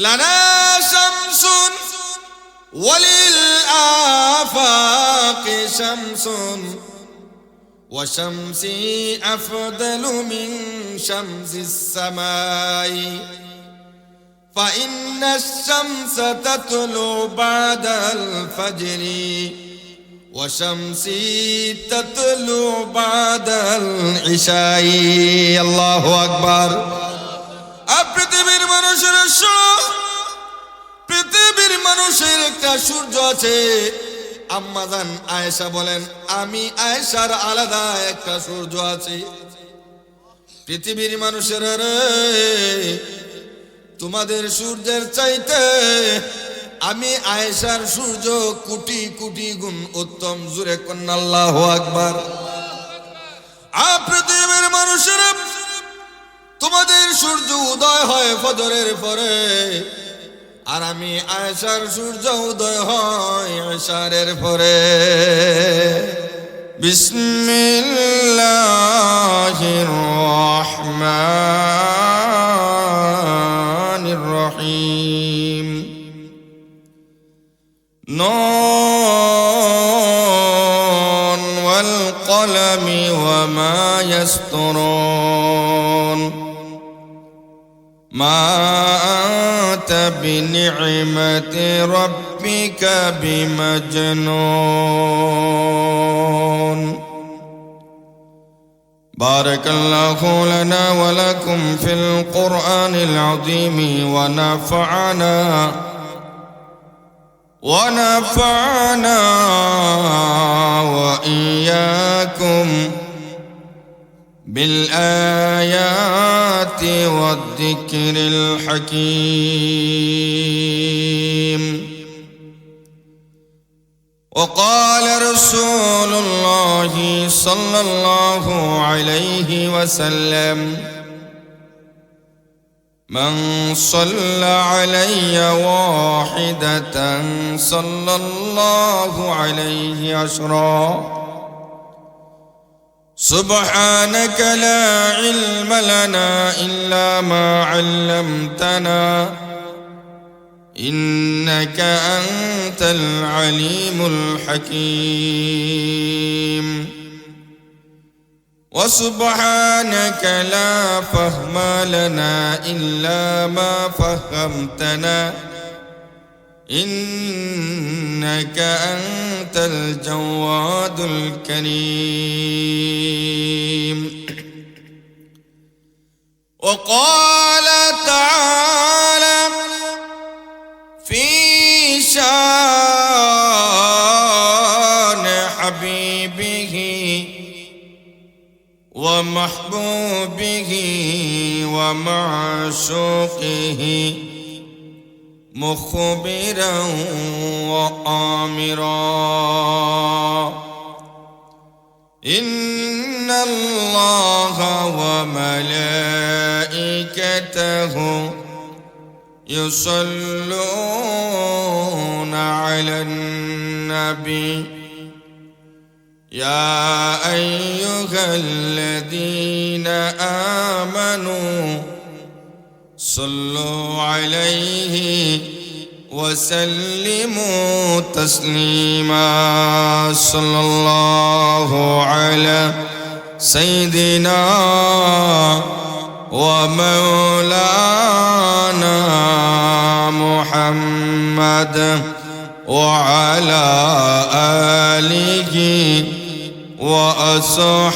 লানা শামসুন ওয়ালিল আফাকি শামসুন ওয়া শামসি আফদালু মিন শামসিস সামাই فإن الشمس تطلع بعد الفجر وشمسي تطلع بعد العشاء الله أكبر পৃথিবীর মানুষের পৃথিবীর মানুষের একটা সূর্য আছে। আম্মাজান আয়েশা বলেন, আমি আয়েশার আলাদা একটা সূর্য আছে। পৃথিবীর মানুষের রে, তোমাদের সূর্যের চাইতে আমি আয়েশার সূর্য কোটি কোটি গুণ উত্তম। জোরে কন্যা আল্লাহু আকবার। পৃথিবীর মানুষের, তোমাদের সূর্য উদয় হয় ফজরের পরে, আর আমি আয়েশার সূর্য উদয় হয় ইশারের পরে। বিসমিল্লাহির রহমানির রহিম। নুন ওয়াল কলমি ওয়া মা ইয়াসতুরুন মা আনতা বিনি'মাতি রাব্বিকা বিমাজনুন। بارك الله لنا ولكم في القرآن العظيم ونفعنا وإياكم بالآيات والذكر الحكيم. وقال رسول الله صلى الله عليه وسلم من صلى علي واحدة صلى الله عليه عشرا. سبحانك لا علم لنا إلا ما علمتنا إنك أنت العليم الحكيم. وسبحانك لا فهم لنا إلا ما فهمتنا إنك أنت الجواد الكريم. وقال تعالى في شان حبيبه ومحبوبه ومعشوقه مخبرا وآمرا إن الله وملائكته يصلون على النبي يا أيها الذين آمنوا صلوا عليه وسلموا تسليما. صلى الله على سيدنا ومولانا محمد وعلى آله وأصحابه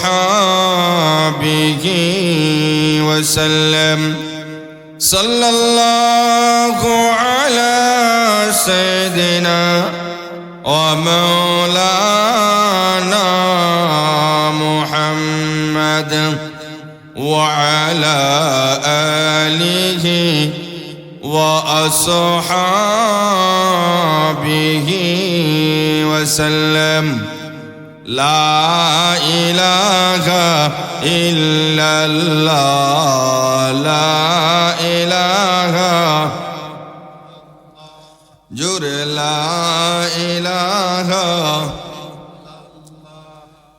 وسلم. صلى الله على سيدنا ومولانا محمد وعلى آله وأصحابه وسلم. لا إله إلا الله لا إله جر لا إله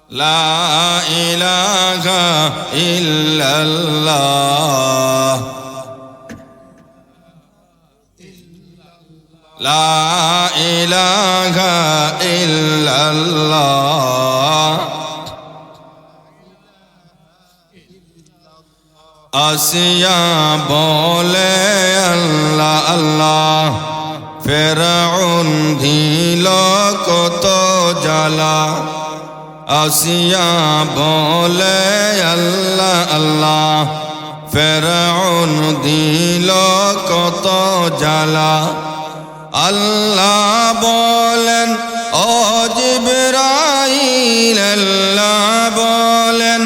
لا إله إلا الله লা ইলাহা ইল্লাল্লাহ আসিয়া বলে আল্লাহ আল্লাহ ফেরাউন দিল কত জ্বালা আসিয়া বলে আল্লাহ আল্লাহ ফেরাউন দিল কত জ্বালা আল্লাহ বলেন ও জিবরাইল আল্লাহ বলেন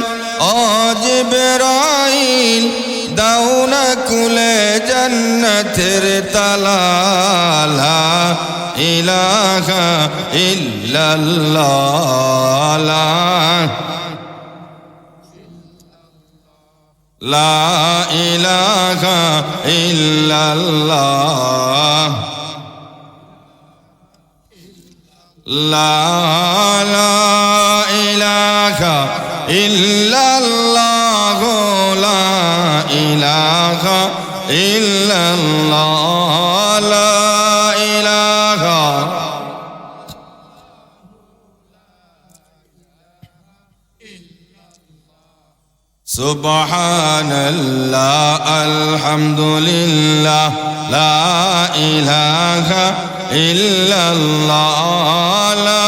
ও জিবরাইল দাও না খুলে জান্নাতের তালা লা ইলাহা ইল্লাল্লাহ লা ইলাহা ইল্লাল্লাহ লা ইলাহা ইল্লাল্লাহ লা ইলাহা ইল্লাল্লাহ লা ইলাহা সুবহানাল্লাহ আলহামদুলিল্লাহ লা ইলাহা ইল্লাল্লাহ লা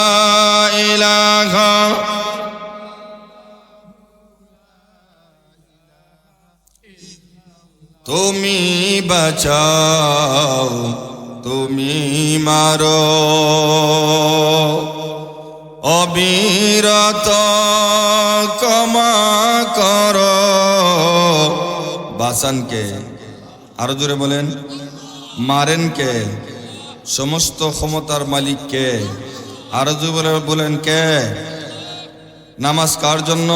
ইলাহা তুমি বাঁচাও তুমি মারো অবিরত ক্ষমা করো বাঁচান কে আরো জোরে বলেন মারেন কে সমস্ত ক্ষমতার মালিক কে আরো জোরে বলেন কে নামাজ কার জন্য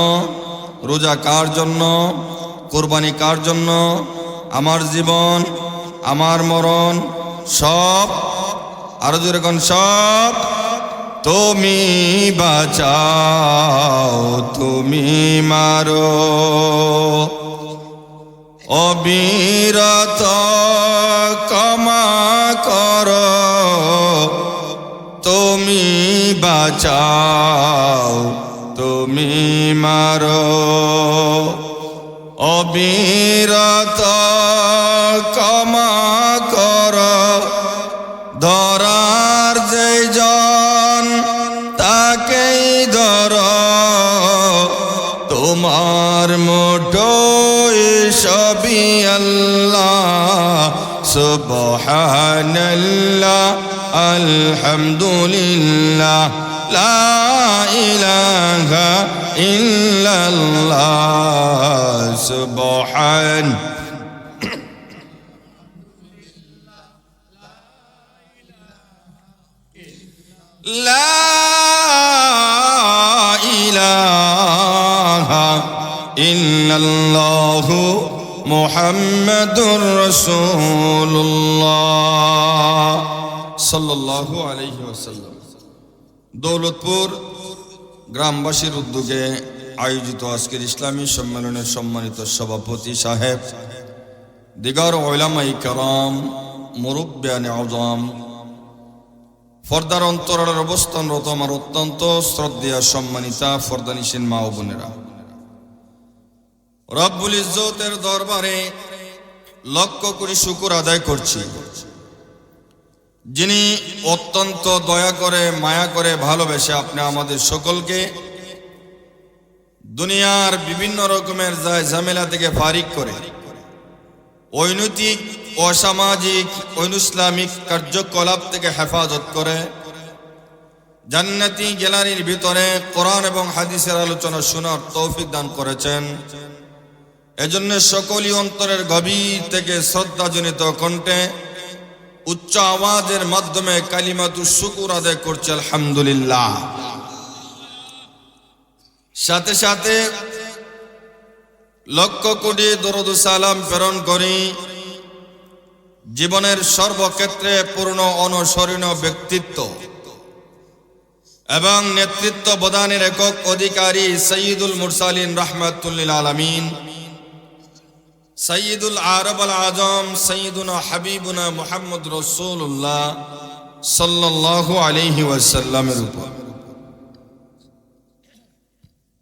রোজা কার জন্য কুরবানি কার জন্য আমার জীবন আমার মরণ সব আরো জোরে কোন সব তুমি বাঁচাও তুমি মারো অবিরত ক্ষমা করো তুমি বাঁচাও তুমি মারো অবিরত ক্ষমা করো ধরার যে জন তাকেই ধর তোমার মুঠোয় সবই আল্লাহ সুবহানাল্লাহ আলহামদুলিল্লাহ লা ইলাহা ইল্লাল্লাহ সুবহান লা ইলাহা ইল্লাল্লাহ মুহাম্মাদুর রাসূলুল্লাহ সাল্লাল্লাহু আলাইহি ওয়াসাল্লাম দৌলতপুর গ্রামবাসীর উদ্যোগে আয়োজিত আজকের ইসলামী সম্মেলনের সম্মানিত সভাপতি সাহেব দিগার উলামায়ে কেরাম মুরব্বিয়ানে আযম ফর্দার অন্তরালের অবস্থানরত আমার অত্যন্ত শ্রদ্ধেয় সম্মানিতা ফর্দানিসীন মা ও বোনেরা রব্বুল ইজ্জতের দরবারে লক্ষ কোটি শুকর আদায় করছি যিনি অত্যন্ত দয়া করে মায়া করে ভালোবেসে আপনি আমাদের সকলকে দুনিয়ার বিভিন্ন রকমের ঝামেলা থেকে ফারিক করে অনৈতিক অসামাজিক অনৈসলামিক কার্যকলাপ থেকে হেফাজত করে জান্নাতি গ্যালারির ভিতরে কোরআন এবং হাদিসের আলোচনা শোনার তৌফিক দান করেছেন এজন্য সকলই অন্তরের গভীর থেকে শ্রদ্ধাজনিত কণ্ঠে উচ্চ আওয়াজের মাধ্যমে কালিমাতুশ শুকর আদায় করছে আলহামদুলিল্লাহ সাথে সাথে লক্ষ কোটি দরুদ ও সালাম প্রেরণ করি জীবনের সর্বক্ষেত্রে পূর্ণ অনুসরণীয় ব্যক্তিত্ব এবং নেতৃত্ব প্রদানের একক অধিকারী সাইয়্যিদুল মুরসালিন রাহমাতুল লিল আলামিন সাইয়্যিদুল আরব আল আজম সাইয়্যিদুনা হাবিবুনা মুহাম্মদ রাসূলুল্লাহ সাল্লাল্লাহু আলাইহি ওয়াসাল্লামের উপর।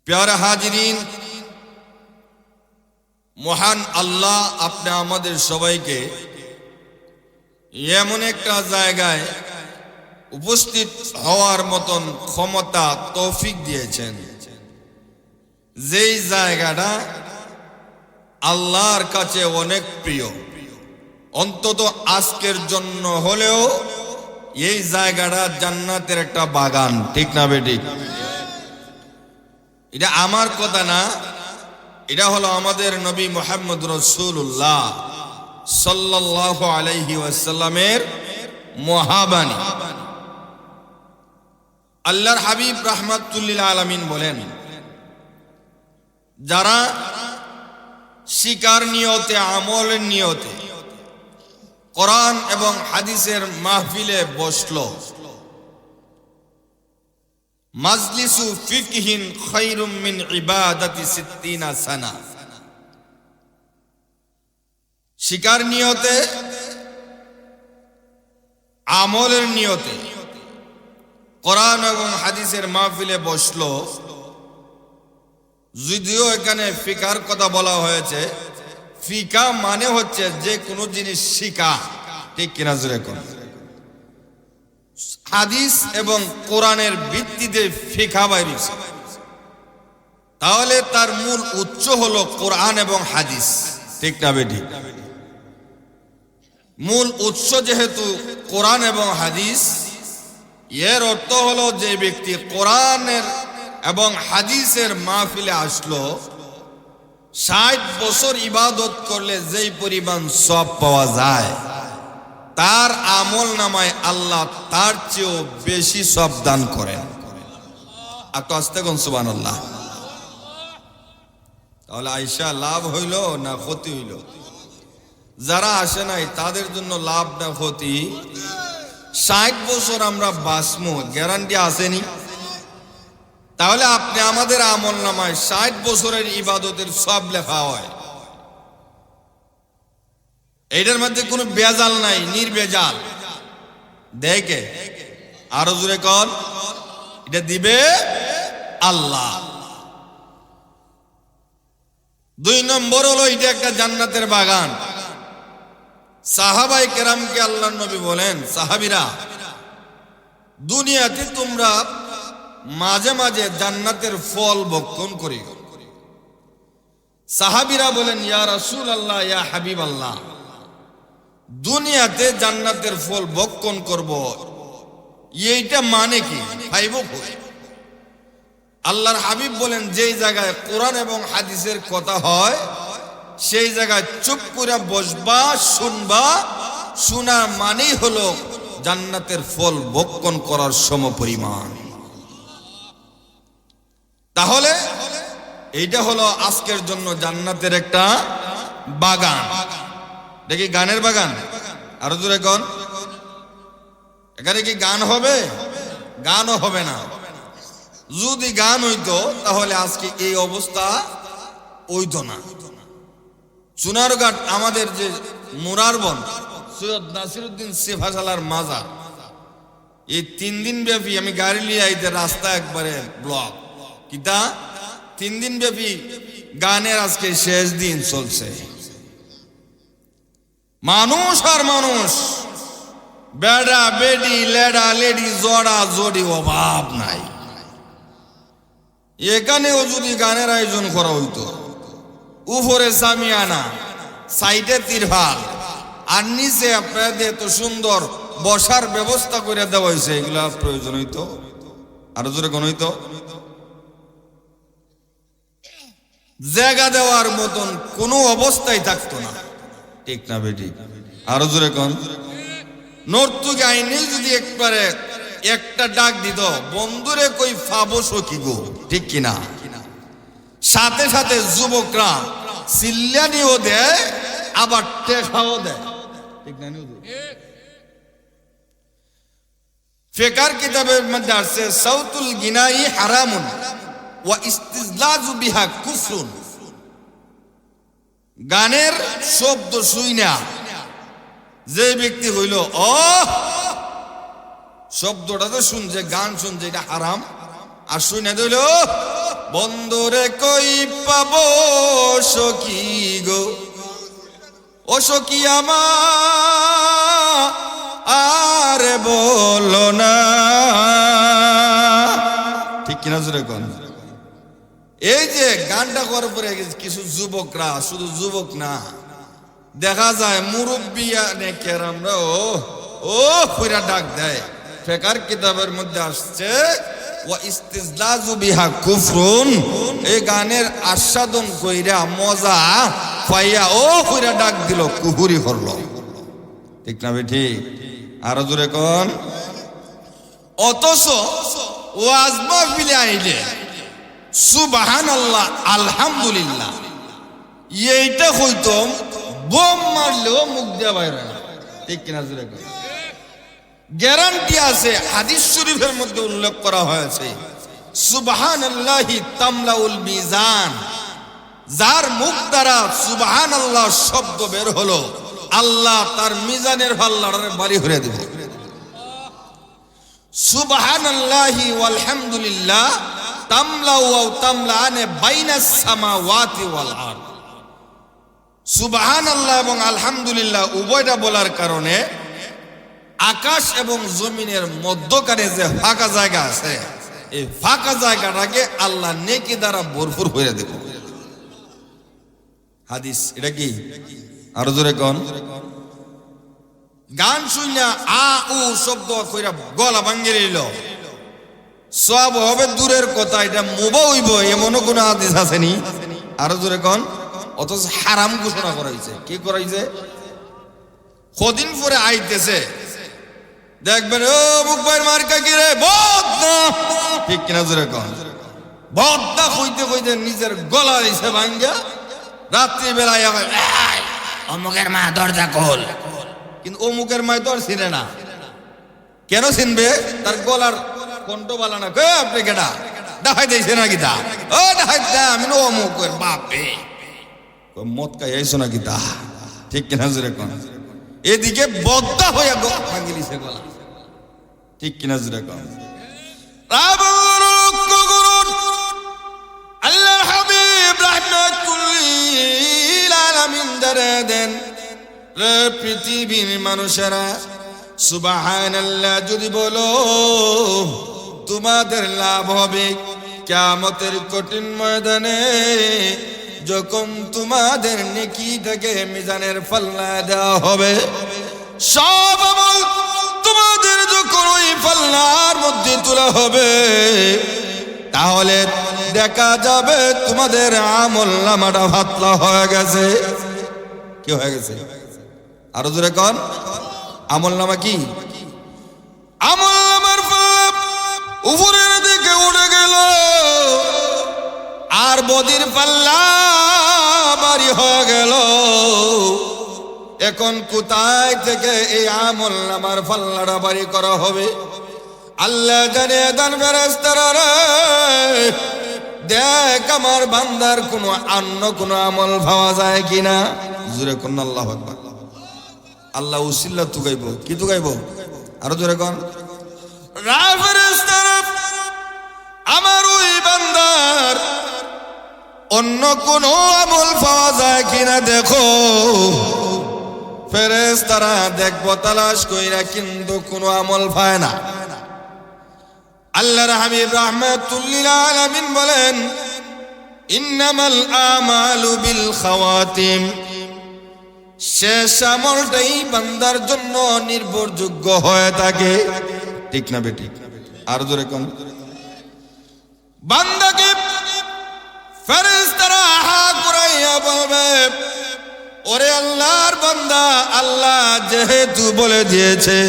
প্যারা হাজিরিন, মহান আল্লাহ আপনি আমাদের সবাইকে এমন একটা জায়গায় উপস্থিত হওয়ার মতন ক্ষমতা তৌফিক দিয়েছেন, যেই জায়গাটা আল্লাহর কাছে অনেক প্রিয়। অন্তত আজকের জন্য হলেও এই জায়গাটা জান্নাতের একটা বাগান, ঠিক না বেঠিক? এটা আমার কথা না, এটা হলো আমাদের নবী মুহাম্মদ রাসূলুল্লাহ সাল্লাল্লাহু আলাইহি ওয়াসাল্লামের মহাবাণী। আল্লাহর হাবিব রাহমাতুল লিল আলামিন বলেন, যারা শিকার নিয়তে, আমলের নিয়তে কোরআন এবং হাদিসের মাহফিলে বসলো, মাজলিসু ফিকহিন খায়রুম মিন ইবাদাতি 60 সানা। শিকার নিয়তে, আমলের নিয়তে কোরআন এবং হাদিসের মাহফিলে বসলো, যদিও এখানে ফিকার কথা বলা হয়েছে, ফিকা মানে হচ্ছে যে কোনো জিনিস শিকা, ঠিক কিনা জোরে কোন? হাদিস এবং কোরআনের ভিত্তিতে ফিকা বাইরেছে, তাহলে তার মূল উৎস হলো কোরআন এবং হাদিস, ঠিক না বেঠি? মূল উৎস যেহেতু কোরআন এবং হাদিস, এর অর্থ হলো যে ব্যক্তি কোরআনের এবং হাদিসের মাহফিলে আসলো, 60 বছর ইবাদত করলে যেই পরিমাণ সওয়াব পাওয়া যায়, তার আমল নামায় আল্লাহ তার চেয়েও বেশি সওয়াব দান করেন। আর তো আস্তে কোন সুবহানাল্লাহ। তাহলে আয়েশা লাভ হইল না ক্ষতি হইল? যারা আসে নাই তাদের জন্য লাভ না ক্ষতি? 60 বছর আমরা বাঁচবো, গ্যারান্টি আসেনি? তাহলে আপনি আমাদের আমল নামায় 60 বছরের ইবাদতের সব লেখা হয়, এইটার মধ্যে কোনো বেজাল নাই, নির্বেজাল। দেখে আরো জোরে কর, এটা দিবে আল্লাহ। 2 নম্বর হলো এটা একটা জান্নাতের বাগান। সাহাবায়ে কেরামকে আল্লাহর নবী বলেন, সাহাবীরা, দুনিয়াতে তোমরা মাঝে মাঝে জান্নাতের ফল ভক্ষণ করিও। সাহাবীরা বলেন, ইয়া রাসূলুল্লাহ, ইয়া হাবিবাল্লাহ, দুনিয়াতে জান্নাতের ফল ভক্ষণ করব, এইটা মানে কি? পাইব কই? আল্লাহর হাবিব বলেন, যেই জায়গায় কোরআন এবং হাদিসের কথা হয়, সেই জায়গায় চুপ করে বসবা, শুনবা। শোনা মানেই হলো জান্নাতের ফল ভক্ষণ করার সমপরিমাণ। তাহলে এইটা হলো আজকের জন্য জান্নাতের একটা বাগান। দেখি গানের বাগান? আরো জোরে কোন? এখানে কি গান হবে? গানও হবে না। যদি গান হইতো তাহলে আজকে এই অবস্থা হইতো না। চুনারঘাট আমাদের যে মুরারবন সৈয়দ নাসিরউদ্দিন সিফাসালার মাজার, এই 3 দিন ব্যাপী আমি গাড়ি নিয়ে আইতে রাস্তা একবারে ব্লক। কিতা 3 দিন ব্যাপী গানের আজকে শেষ দিন চলছে। মানুষ আর মানুষ, বেড়া বেডি, লেডা লেডি, জড়া জড়ি, অভাব নাই। এখানেও যদি গানের আয়োজন করা হইতো, উপরে সামিয়ানা, সাইডে তিরপাল, আর নিচে আপনাদের এত সুন্দর বসার ব্যবস্থা করে দেওয়া হয়েছে, এগুলা প্রয়োজন হইতো? আরো জোরে কোন হইতো? জায়গা দেওয়ার মতন কোনো অবস্থায় থাকতো না, ঠিক না বেটি? আরো জোরে কোন? নর্তুকি আইনে যদি একবারে একটা ডাক দিত, বন্ধুরে কই ফাবস কি গো, ঠিক কিনা? সাথে সাথে যুবকরা সিল্লানিও দেয়, আবার টেকাও দেয়, ঠিক না? ফিকার কিতাবের মধ্যে আছে, সাউতুল গিনাই হারামুন ওয়া ইস্তিজলাজু বিহা কুফরুন। গানের শব্দ শুই না যে ব্যক্তি হইল ও শব্দটা তো শুনছে, গান শুনছে, এটা হারাম। আর শুনে দিল বন্ধুরে কই পাবো সখী গো, ও সখী আমার আর বলো না। ঠিক কিনা জোরে কোন? এই যে গানটা করার পরে কিছু যুবকরা, শুধু যুবক না, দেখা যায় মুরব্বিয়া কেরামরা ও পুরা ডাক দেয়। ফিকর কিতাবের মধ্যে আসছে ওয়া ইস্তিজলাজু বিহা কুফরুন, এই গানের আস্বাদন কইরা মজা পাইয়া ও পুরা ডাক দিল, কুফরি করলো। ঠিক না বেঠি? আরো জোরে কোন? অথচ ওয়াজ মাহফিলে আইলে সুবহানাল্লাহ আলহামদুলিল্লাহ এইটা হইতো বোম মারলেও মুখ দেওয়া বাইরে না। ঠিক কিনা জোরে কোন? গ্যারান্টি আছে, হাদিস শরীফের মধ্যে উল্লেখ করা হয়েছে সুবহানাল্লাহি তামলাউল মিজান, যার মুখ দ্বারা সুবহানাল্লাহ শব্দ বের হলো আল্লাহ তার মিজানের পাল্লাটারে ভারী করে দিবে। সুবহানাল্লাহি ওয়ালহামদুলিল্লাহ তামলাউ ওয়া তামলানে বাইনাস সামাওয়াতি ওয়াল আরদ। সুবহানাল্লাহ এবং আলহামদুলিল্লাহ উভয়টা বলার কারণে আকাশ এবং জমিনের মধ্যখানে যে ফাঁকা জায়গা আছে, এই ফাঁকা জায়গাটাকে আল্লাহ নেকি দ্বারা ভরপুর করে দেব। হাদিস এটা কি? আরো জোরে কোন? গান শুনিয়া আ উ শব্দ কইরা গলা ভাঙ্গি রইল, সব হবে দূরের কথা, এটা মুবা হইব এমনও কোন হাদিস আসেনি। আরো জোরে কোন? অথচ হারাম ঘোষণা করাইছে। কি করাইছে? কদিন পরে আইতেছে দেখবেন ও মুখ ভাইয়ের মার্কা কি রে বদনা। ঠিক কিনা জোরে কোন? বদনা কইতে কইতে নিজের গলা দিছে ভাঙ্গা, রাত্রি বেলায় অমুকের মা দরজা খোল, কিন্তু অমুকের মায় তো আর চিনে না। কেন চিনবে? তার গলার কণ্ঠ বালা না। কে আপনি? কেডা? দেখাই দিয়েছে নাকি তা? ও দেখাই দা, আমি নো অমুকের বাপে মদ খাই আইসো নাকি তা? ঠিক কিনা জোরে কোন? এদিকে বদনা হইয়া ভাঙ্গিলিছে গলা। ঠিক কিনা জোরে কোন? আল্লাহর হাবিব রাহমাতুল লিল আলামিন দেন রে পৃথিবীর মানুষেরা সুবহানাল্লাহ যদি বলো তোমাদের লাভ হবে কিয়ামতের কঠিন ময়দানে, যখন তোমাদের নেকিটাকে মিজানের পাল্লায় দেওয়া হবে, সব আমল তোমাদের যখন ওই পাল্লার মধ্যে তোলা হবে, তাহলে দেখা যাবে তোমাদের আমল নামাটা পাতলা হয়ে গেছে। কি হয়ে গেছে? আরো জোরে কোন? আমল নামা কি? আমল নামার পাল্লা উপরের দিকে উঠে গেল, আর বদির পাল্লা ভারী হয়ে গেল। এখন কোথায় থেকে এই আমল নামার পাল্লাটা ভারী করা হবে? আল্লাহ জানিয়ে দেন ফেরেশতারা রে, দেখ আমার বান্দার কোনো অন্য কোনো আমল পাওয়া যায় কিনা। জোরে কোন আল্লাহু আকবার। আল্লাহ উসিল্লা তুগাইব। কি তুগাইব? আরো জোরে কোন? ফেরেশতারা আমার ওই বান্দার অন্য কোনো আমল পাওয়া যায় কিনা দেখো। ফেরেশতারা দেখবো তালাশ কইরা, কিন্তু কোনো আমল পায় না। আল্লাহর হাবিব রাহমাতুল লিল আলামিন বলেন ইন্নামাল আমালু বিল খাওয়াতিম, শেষ আমলটাই বান্দার জন্য নির্ভরযোগ্য হয়ে থাকে। ঠিক না বেটি? আর জোরে কোন? বান্দাকে ফেরেশতারা হা করাইয়া বলবে, ওরে আল্লাহর বান্দা, আল্লাহ যেহেতু বলে দিয়েছে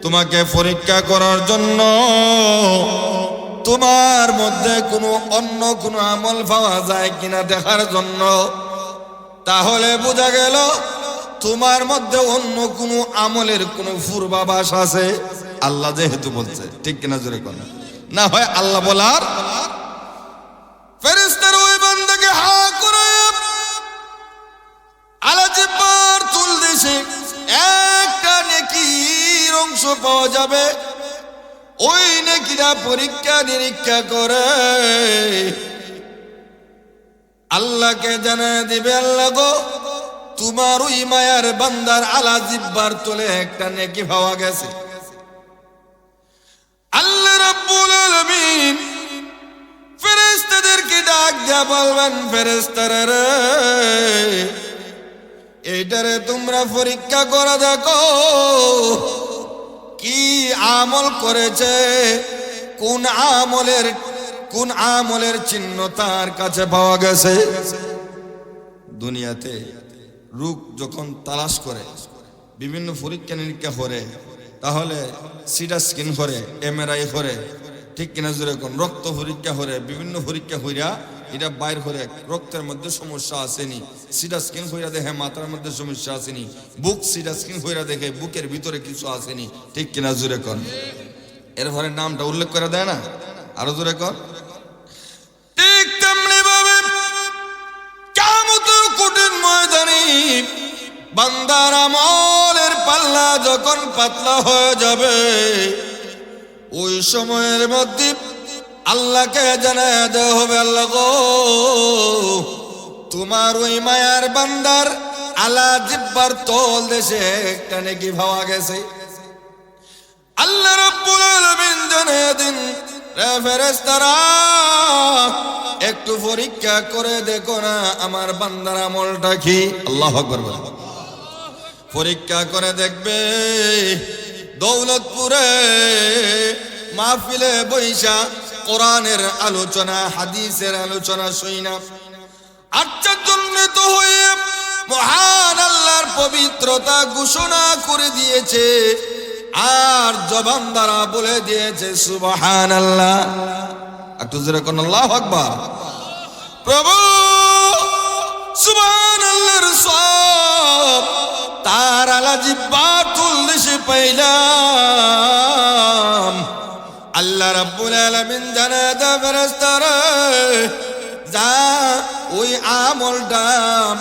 তোমাকে পরীক্ষা করার জন্য তোমার মধ্যে কোনো অন্য কোনো আমল পাওয়া যায় কিনা দেখার জন্য, তাহলে বোঝা গেল তোমার মধ্যে অন্য কোনো আমলের কোনো পূর্বাভাস আছে। আল্লাহ যেহেতু বলছে। ঠিক কিনা জোরে কোন? না হয় আল্লাহ বলার ফেরেশতারা ওই বান্দাকে হা করে আলাজিবার তুল দেশে একটা নেকির অংশ পাওয়া যাবে, ওই নেকিরা পরীক্ষা নিরীক্ষা করে আল্লাহকে জানায় দিবে, আল্লাহ গো তোমার ওই মায়ার বান্দার আলা জিব্বার তলে একটা নেকি পাওয়া গেছে। আল্লাহ রাব্বুল আলামিন ফেরেশতাদেরকে ডাক দিয়া বলবেন, ফেরেশতারা রে, এইটারে তোমরা পরীক্ষা করে দেখো কি আমল করেছে, কোন আমলের চিহ্ন তার কাছে পাওয়া গেছে। দুনিয়াতে রোগ যখন তালাশ করে বিভিন্ন পরীক্ষা নিরীক্ষা করে, তাহলে সিটা স্ক্যান করে, এমআরআই করে, ঠিক কিনা জোরে কোন রক্ত পরীক্ষা করে, বিভিন্ন পরীক্ষা কইরা এটা বাইর করে রক্তের মধ্যে সমস্যা আসেনি, সিটা স্ক্যান কইরা দেখে মাথার মধ্যে সমস্যা আসেনি, বুক সিটা স্ক্যান কইরা দেখে বুকের ভিতরে কিছু আসেনি, ঠিক কিনা জোরে কোন। এরপরে নামটা উল্লেখ করে দেয় না, আরো জোরে কোন। ঠিক তেমনি ভাবে কিয়ামতের কঠিন ময়দানে বান্দার আমলের পাল্লা যখন পাতলা হয়ে যাবে, ওই সময়ের মধ্যে আল্লাহকে জানায় দেওয়া হবে, আল্লাহ গো তোমার ওই মায়ার বান্দার আলা জিব্বার তল দেশে একটা নেকি পাওয়া গেছে। আল্লাহ রাব্বুল আলামিন জানায় দিন, রে ফেরেশতারা একটু পরীক্ষা করে দেখো না আমার বান্দার আমলটা কি। আল্লাহু আকবার বলে পরীক্ষা করে দেখবে। দৌলতপুরে মাহফিলে বৈশা কোরআনের আলোচনা, হাদিসের আলোচনা শুইনা আশ্চর্যান্বিত হয়ে মহান আল্লাহর পবিত্রতা ঘোষণা করে দিয়েছে, আর জবান দ্বারা বলে দিয়েছে সুবহানাল্লাহ। একটু জোরে কোন আল্লাহু আকবার। প্রভু সুবহানাল্লাহর সব তার আলা জিব্বা তুলসে পাইলাম। আল্লাহ রাব্বুল আলামিন জানায় দে ফেরেশতারা, যা ওই আমলটা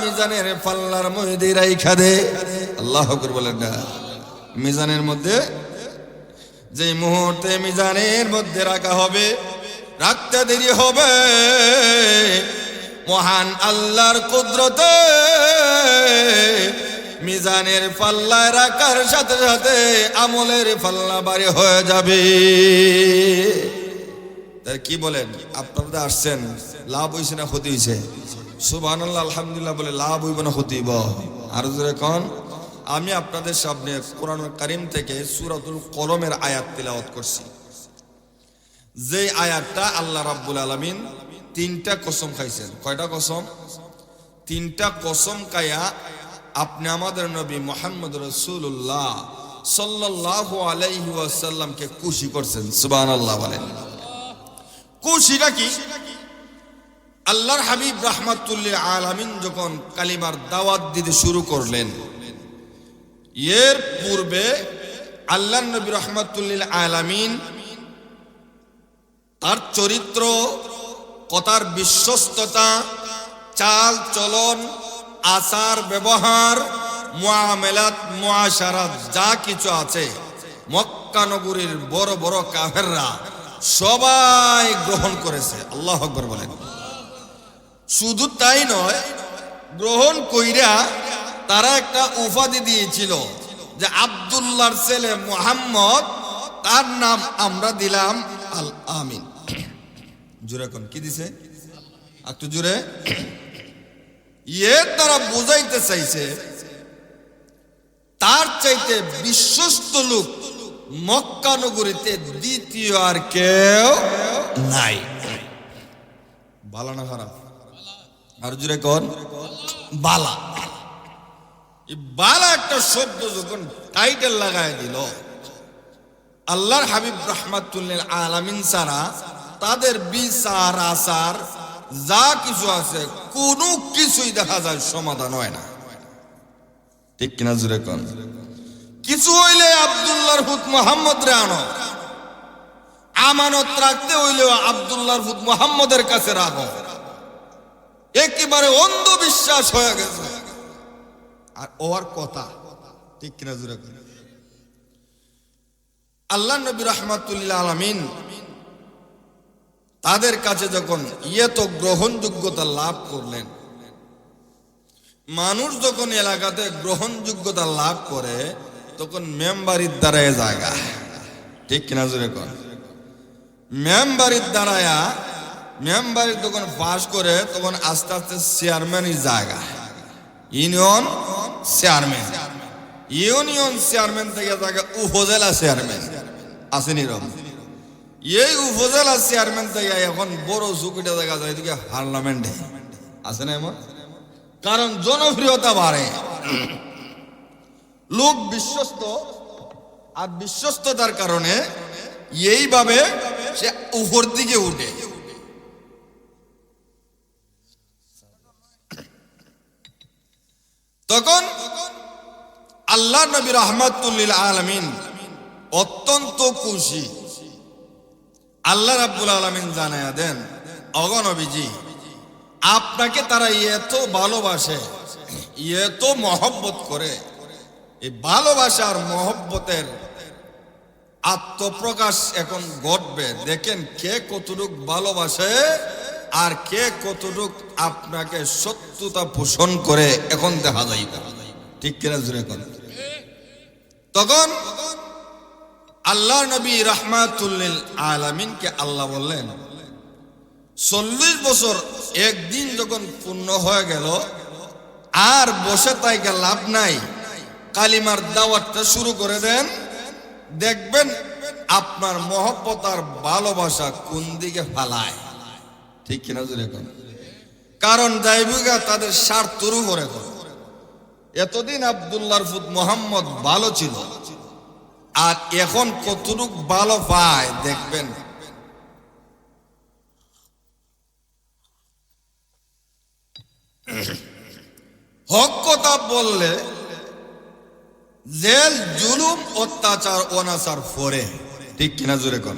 মিজানের পাল্লার মধ্যে রাইখা দে। আল্লাহু আকবার বলেন না। মিজানের মধ্যে যে মুহূর্তে মিজানের মধ্যে রাখা হবে, রাখতে দেরি হবে, মহান আল্লাহর কুদরতে মিজানের পাল্লায় রাখার সাথে সাথে আমলের পাল্লা বাড়ি হয়ে যাবে। তার কি বলেন, আপনারা আসছেন, লাভ হইছে না ক্ষতি হইছে? সুবহানাল্লাহ আলহামদুলিল্লাহ বলে লাভ হইব না ক্ষতি হইব? আর জোরে কোন। আমি আপনাদের সামনে কোরআন কারীম থেকে সূরাতুল কলমের আয়াত তিলাওয়াত করছি। যে আয়াতটা আল্লাহ রাব্বুল আলামিন তিনটা কসম খাইছেন। কয়টা কসম? তিনটা কসম খায়া আপনি আমাদের নবী মুহাম্মদ রাসূলুল্লাহ সাল্লাল্লাহু আলাইহি ওয়াসাল্লামকে খুশি করছেন। সুবহানাল্লাহ বলেন। খুশিটা কি? আল্লাহর হাবিব রাহমাতুল লিল আলামিন যখন কালিমার দাওয়াত দিতে শুরু করলেন, এর পূর্বে আল্লাহর নবী রাহমাতুল লিল আলামিন তার চরিত্র, কথার বিশ্বস্ততা, চাল চলন, আচার ব্যবহার, মুআমালাত, মুআশারাত যা কিছু আছে, মক্কা নগরীর বড় বড় কাফেররা সবাই গ্রহণ করেছে। আল্লাহু আকবার বলেন। শুধু তাই নয়, গ্রহণ কইরা তারা একটা উপাধি দিয়েছিল যে আব্দুল্লাহর ছেলে মুহাম্মদ, তার নাম আমরা দিলাম আল আমিন। জোরে কোন কি দিছে? একটু জোরে। এর দ্বারা বোঝাইতে চাইছে তার চাইতে বিশ্বস্ত লোক মক্কা নগরীতে দ্বিতীয় আর কেউ নাই। বালা না খারাপ? আর জোরে কোন বালা। বালা একটা শব্দ যখন টাইটেল লাগায় দিল, আল্লাহর হাবিব রাহমাতুল লিল আলামিন ছাড়া তাদের বিচার আচার যা কিছু আছে কোনো কিছুই দেখা যায় সমাধান হয় না, ঠিক কিনা জোরে কোন। কিছু হইলে আব্দুল্লাহর পুত মুহাম্মদ রে আনো, আমানত রাখতে হইলেও আব্দুল্লাহর পুত মুহাম্মদের কাছে রাখো। একেবারে অন্ধবিশ্বাস হয়ে গেছে। আর ওর কথা, ঠিক কিনা জোরে কোন। আল্লাহ নবী রাহমাতুল্লিল আলামিন তাদের কাছে যখন এত গ্রহণযোগ্যতা লাভ করলেন, মানুষ যখন এলাকাতে গ্রহণযোগ্যতা লাভ করে তখন মেম্বারির দ্বারায় জায়গা, ঠিক কিনা জোরে কর, মেম্বারির দ্বারায়া মেম্বারি যখন পাস করে তখন আস্তে আস্তে চেয়ারম্যানই জায়গা, ইউনিয়ন চেয়ারম্যান, ইউনিয়ন চেয়ারম্যান থেকে জায়গা উপজেলা চেয়ারম্যান আসেনি রম, এই উপজেলা চেয়ারম্যান থেকে এখন বড় ঝুঁকিটা দেখা যায় এদিকে পার্লামেন্টে আছে না এমন, কারণ জনপ্রিয়তা বাড়ে, লোক বিশ্বস্ত, আর বিশ্বস্ততার কারণে এইভাবে সে উপর দিকে উঠে। তখন আল্লাহ নবী রাহমাতুল্লিল আলামিন অত্যন্ত খুশি। আল্লাহ রাব্বুল আলামিন জানায়া দেন, ওগো নবীজি, আপনাকে তারা এত ভালোবাসে, এত মহব্বত করে, এই ভালোবাসা আর মহব্বতের আত্মপ্রকাশ এখন ঘটবে। দেখেন কে কতটুক ভালোবাসে আর কে কতটুক আপনাকে শত্রুতা পোষণ করে এখন দেখা যায়, ঠিক কিনা জুড়ে কর। তখন আল্লাহ নবী রাহমাতুল্লিল আলামিনকে আল্লাহ বললেন, 40 বছর একদিন যখন পূর্ণ হয়ে গেল, আর বসে তাইকে লাভ নাই, কালিমার দাওয়াতটা শুরু করে দেন, দেখবেন আপনার মহব্বত আর ভালোবাসা কোন দিকে ফালায়, ঠিক কিনা জোরে কর। কারণ দাইবুগা তাদের স্বার্থের উপরে করে। এতদিন আব্দুল্লাহর ফুত মোহাম্মদ ভালো ছিল, আর এখন কতটুক ভালো পায় দেখবেন। হক কথা বললে জেল, জুলুম, অত্যাচার, অনাচার ফরে, ঠিক কিনা জোরে কর।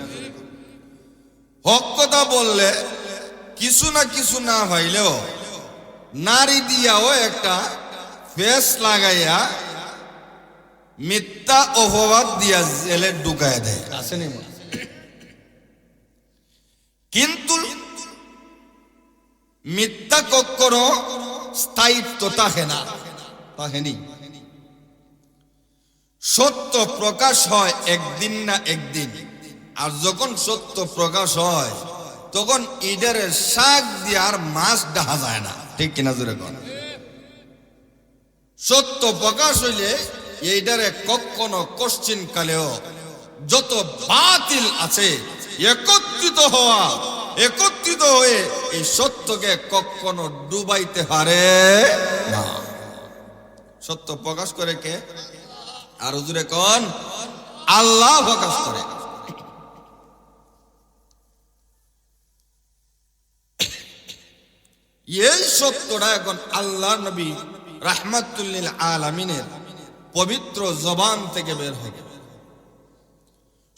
হক কথা বললে কিছু না কিছু না ভাইলেও নারী দিয়াও একটা ফেস লাগাইয়া মিথ্যা অপবাদ দিয়া জেলে ঢুকায় দেয়, আসেনি? কিন্তু মিথ্যা কখনো স্থায়িত্ব থাকে না, থাকেনি। সত্য প্রকাশ হয় একদিন না একদিন, আর যখন সত্য প্রকাশ হয় তখন ইডারে শাক দিয়ে আর মাছ দেখা যায় না, ঠিক কিনা জোরে কর। সত্য প্রকাশ হইলে এইটারে কখনো কোশ্চিন কালেও যত বাতিল আছে একত্রিত হয়ে এই সত্যকে কখনো ডুবাইতে পারে না। সত্য প্রকাশ করে কে? আর হুজুরে কোন? আল্লাহ প্রকাশ করে। এই সত্যটা এখন আল্লাহ নবী রাহমাতুল্লিল আলামিনের পবিত্র জবান থেকে বের হবে।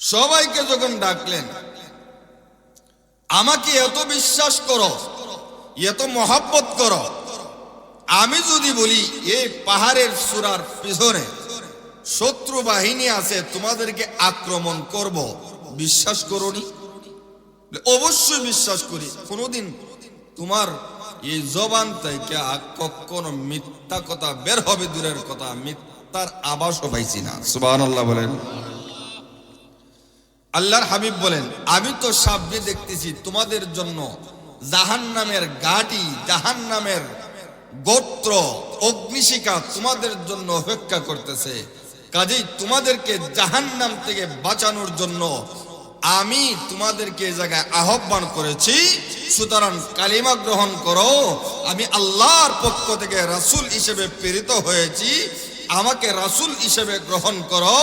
সবাইকে যখন ডাকলেন, আমাকে এত বিশ্বাস করো, এত মহব্বত করো, আমি যদি বলি এই পাহাড়ের চূড়ার পিছনে শত্রু বাহিনী আছে, তোমাদেরকে আক্রমণ করব, বিশ্বাস করোনি? অবশ্যই বিশ্বাস করি। কোনোদিন তোমার এই জবান থেকে কখনো মিথ্যা কথা বের হবে দূরের কথা, মিথ্যার আভাসও পাইছি না। সুবহানাল্লাহ বলেন। আল্লাহর হাবিব বলেন, আমি তো সামনে দেখতেছি তোমাদের জন্য জাহান্নামের ঘাটি, জাহান্নামের গোত্র, অগ্নিশিখা তোমাদের জন্য অপেক্ষা করতেছে। কাজেই তোমাদেরকে জাহান্নাম থেকে বাঁচানোর জন্য আমি তোমাদেরকে এই জায়গায় আহ্বান করেছি। সুতরাং কালিমা গ্রহণ করো, আমি আল্লাহর পক্ষ থেকে রাসূল হিসেবে প্রেরিত হয়েছি, আমাকে রাসূল হিসেবে গ্রহণ করো,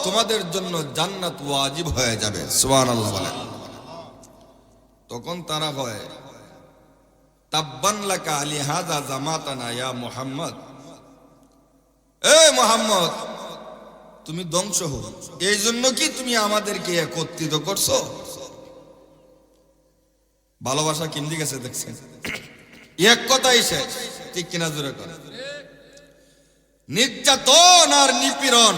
তোমাদের জন্য জান্নাত ওয়াজিব হয়ে যাবে। সুবহানাল্লাহ বলেন। তখন তারা হয়, তাব্বান লাকা লিহাযা জামাতানা ইয়া মুহাম্মদ, এ মুহাম্মদ তুমি ধ্বংস হও, এই জন্য কি তুমি আমাদেরকে একত্রিত করছো? ভালোবাসা কিমদি গেছে দেখছেন, এক কথাই শেষ, ঠিক কিনা জোরে করে। নির্যাতন আর নিপীড়ন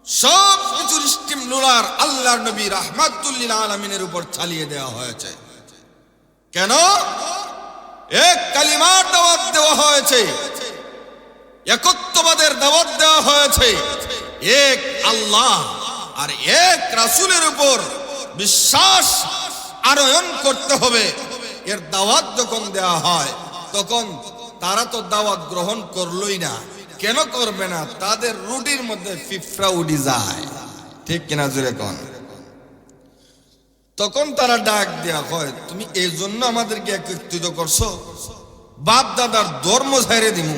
সব কিছুর স্টিম রোলার আল্লাহর নবী রাহমাতুল লিল আলামিনের উপর চালিয়ে দেওয়া হয়েছে। কেন? এক কালিমার দাওয়াত দেওয়া হয়েছে, একত্ববাদের দাওয়াত দেওয়া হয়েছে, এক আল্লাহ আর এক রাসূলের উপর বিশ্বাস আরোহণ করতে হবে। এর দাওয়াত যখন দেওয়া হয় তখন তারা তো দাওয়াত গ্রহণ করলই না। কেন করবে না? তাদের রুটির মধ্যে ফিফরা উঠে যায়, ঠিক কিনা জোরে কোন? তখন তারা ডাক দেয়া হয়, তুমি এই জন্য আমাদেরকে একত্রিত করছো? বাপ দাদার ধর্ম ছাইরে দিমু,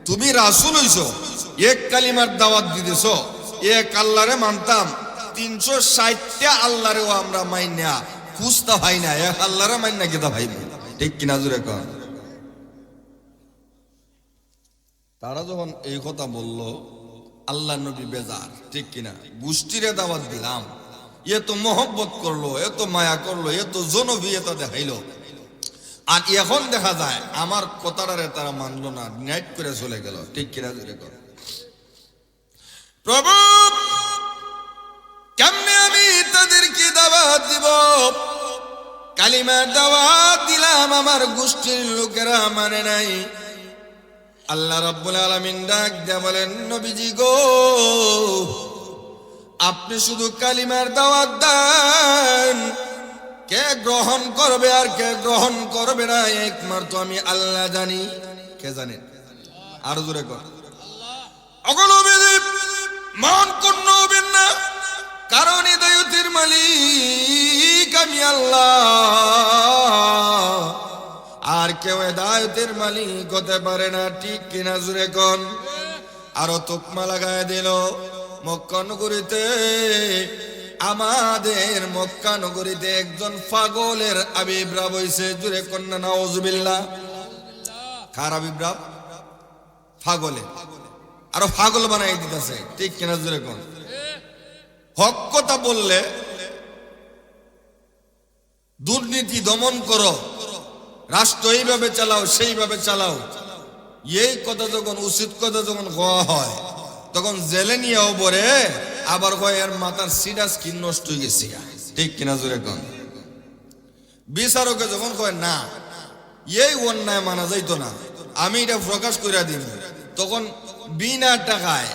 তুমি রাসূল হইছো, এক কালিমার দাওয়াত দিতেছ, এক আল্লাহরে মানতাম, 360টা আল্লাহরেও আমরা মাইনা খুঁজতা ভাই না, এক আল্লাহরে মাইনা কেতা ভাই, ঠিক কিনা জোরে কোন? তারা যখন এই কথা বলল, আল্লাহ নবী বেজার, ঠিক কিনা? গোষ্ঠীরে দাওয়াত দিলাম, এত মহব্বত করলো, এত মায়া করলো, এত জনপ্রিয়তা দেখাইলো, আর এখন দেখা যায় আমার কথাটারে তারা মানলো না, নাইট করে চলে গেল, ঠিক কিনা? প্রভু, কেমনে আমি তাদেরকে দাওয়াত দিব? কালিমার দাওয়াত দিলাম, আমার গোষ্ঠীর লোকেরা মানে নাই। আল্লাহ রাব্বুল আলামিন ডাক দিয়ে বলেন, নবীজি গো, আপনি শুধু কালিমার দাওয়াত দেন, কে গ্রহণ করবে আর কে গ্রহণ করবে না একমাত্র আমি আল্লাহ জানি। কে জানেন? আর জোরে কর। অগলবিদি মান কর্ণ হবেন না, কারণ হৃদয়তের মালিক আমি আল্লাহ, আর কেউ হেদায়েতের মালিক হতে পারে না, ঠিক কিনা জোরে কোন? আরো তোকমা লাগায় দিল মক্কা নগরীতে, আমাদের মক্কা নগরীতে একজন পাগলের আবির্ভাব হইছে, জোরে কন্যা নাউজুবিল্লাহ। কার আবির্ভাব? পাগলে। আরো পাগল বানাই দিতেছে, ঠিক কিনা জোরে কোন? হক কথা বললে দুর্নীতি দমন করো, রাষ্ট্র এইভাবে চালাও, সেইভাবে চালাও, এই কথা যখন, উচিত কথা যখন হওয়া হয়, তখন জেলে নিয়েও পরে আবার কয় এর মাথার সিডা স্কিন নষ্ট হয়ে গেছে, ঠিক কিনা জোরে কোন? বিচারকে যখন কয় না, এই অন্যায় মানা যাইতো না, আমি এটা প্রকাশ করে দিন, তখন বিনা টাকায়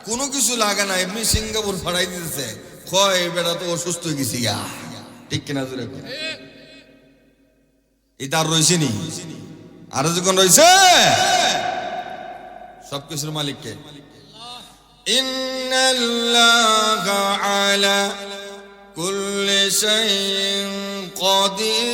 কোনো কিছু লাগে না, এমনি সিঙ্গাপুর ফাড়াই দিতেছে, কয় বেটা তো অসুস্থ হয়ে গেছি, ঠিক কিনা জোরে কোন? এটা আর রয়েছে নি? আরো যখন রয়েছে, সবকিছুর মালিককে। ইন্নাল্লাহা আলা কুল্লি শাইইন কাদির,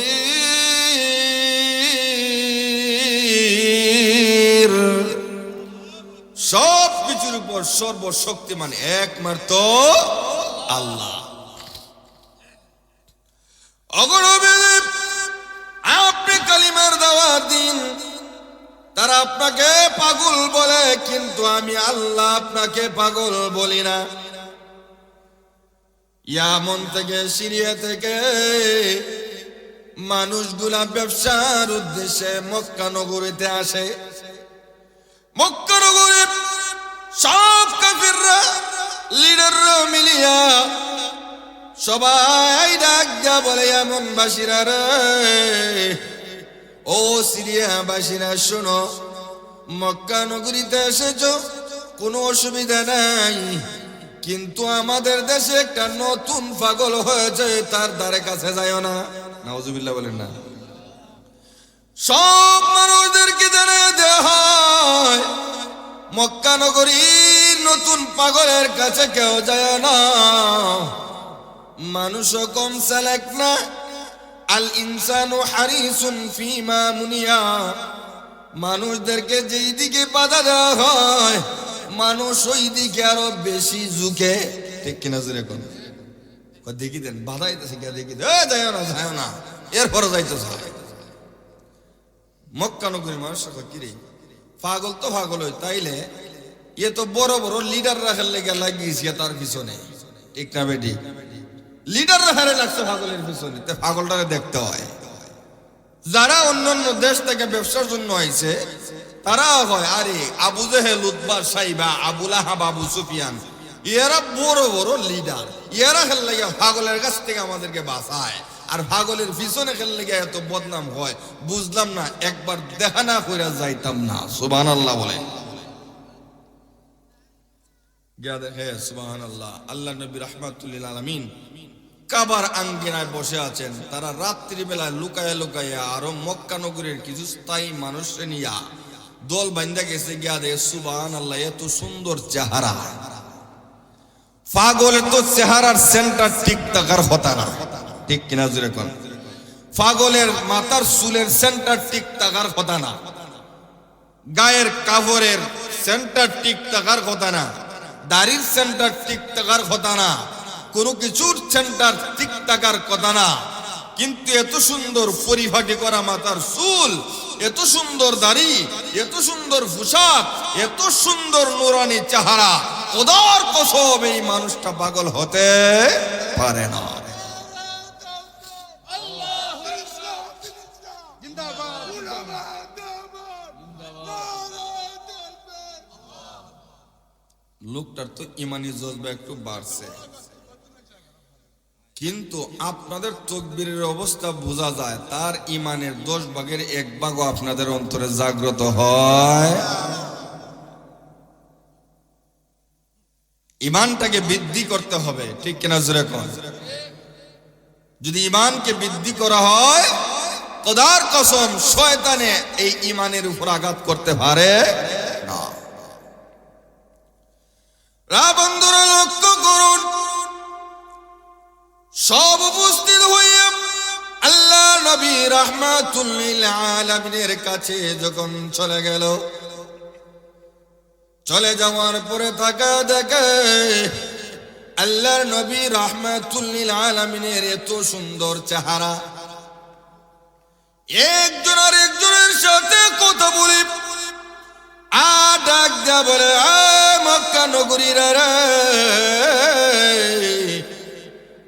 সব কিছুর উপর সর্বশক্তিমান একমাত্র আল্লাহ। অগণবিদ আপনি কালিমার দাওয়াত দিন, তারা আপনাকে পাগল বলে, কিন্তু আমি আল্লাহ আপনাকে পাগল বলি না। ইয়ামন থেকে, সিরিয়া থেকে মানুষগুলা ব্যবসার উদ্দেশ্যে মক্কা নগরীতে আসে। মক্কা নগরীর সব কাফিররা, লিডাররা মিলিয়া সবাই ডাক দিয়া বলে, এমন বাসীরা রে, ও সিরিয়া বাসীরা শোনো, মক্কা নগরীতে এসেছো, কোনো অসুবিধা নাই, কিন্তু আমাদের দেশে একটা নতুন পাগল হয়েছে, তার দ্বারে কাছে যাইও না। নাউজুবিল্লাহ বলেন না। সব মানুষদেরকে জানিয়ে দেওয়া হয়, মক্কা নগরীর নতুন পাগলের কাছে কেউ যায় না। মানুষও কম চালাক না, আল ইনসানু হারিসুন ফিমা মুনিয়া, মানুষদেরকে যেই দিকে বাধা দেওয়া হয়, মানুষ ওই দিকে আরো বেশি ঝুঁকে, ঠিক কিনা জোরে কোন? দেখি দেন বাধা দিতেছে, দেখি যাইও না, যাইও না, এরপরে যাইতে চায়। মক্কা নগরীর মানুষ কিরে পাগল তো পাগল হয়, তাইলে এ তো বড় বড় লিডার রাখার লেগে লাগিয়েছে তার পিছনে, ঠিক না বেটি? লিডার হারে লাগছে পাগলের পিছনে, পাগলটাকে দেখতে হয়। যারা অন্যান্য দেশ থেকে ব্যবসার জন্য আইছে, তারা হয় আরে আবু জেহেল, উতবা, সাইবা, আবু লাহাব, আবু সুফিয়ান, এরা বড় বড় লিডার, এরা খেললে গিয়ে পাগলের কাছ থেকে আমাদেরকে বাঁচায়, আর পাগলের পিছনে খেললে গিয়ে এত বদনাম হয়। বুঝলাম না, একবার দেখা না করে যাইতাম না। সুবহানাল্লাহ বলেন। গিয়া দেখে সুবহানাল্লাহ, আল্লাহ নবী রাহমাতুল লিল আলামিন কাবার আঙ্গিনায় বসে আছেন। তারা রাত্রিবেলায় লুকায়া লুকাইয়া আরো মক্কা নগরীর কিছু স্থায়ী মানুষকে নিয়া দল বান্ধা গেছে। গিয়া দেখে সুবহানাল্লাহ, এত সুন্দর চেহারা। পাগলের তো চেহারার সেন্টার ঠিক থাকার কথা না, ঠিক কিনা জোরে কোন? পাগলের মাথার চুলের সেন্টার ঠিক থাকার কথা না, গায়ের কাপড়ের সেন্টার ঠিক থাকার কথা না, দাড়ির সেন্টার ঠিক থাকার কথা না, কোনো কিছুর সেন্টার ঠিক থাকার কথা না। কিন্তু এত সুন্দর পরিপাটি করা মাথার চুল, এত সুন্দর দাড়ি, এত সুন্দর পোশাক, এত সুন্দর নুরানি চেহারা, খোদার কসম এই মানুষটা পাগল হতে পারে না। লোকটার তো ইমানি জজবা একটু বাড়ছে, কিন্তু আপনাদের তাকবীরের অবস্থা বোঝা যায় তার ইমানের 10 ভাগের 1 ভাগও আপনাদের অন্তরে জাগ্রত হয়। ইমানটাকে বৃদ্ধি করতে হবে, ঠিক কিনা জোরে কোন? যদি ইমানকে বৃদ্ধি করা হয়, খোদার কসম শয়তানে এই ইমানের উপর আঘাত করতে পারে না। বন্ধুরা লক্ষ্য করুন, সব উপস্থিত হইয়া আল্লাহ নবী রাহমাতুল লিল আলামিনের কাছে যখন চলে গেল, চলে যাওয়ার পরে থাকা দেখে আল্লাহর নবী রাহমাতুল লিল আলামিনের এত সুন্দর চেহারা। একজন আর একজনের সাথে কথা বলে ডাক দেয়া বলে, মক্কা নগরীর রে,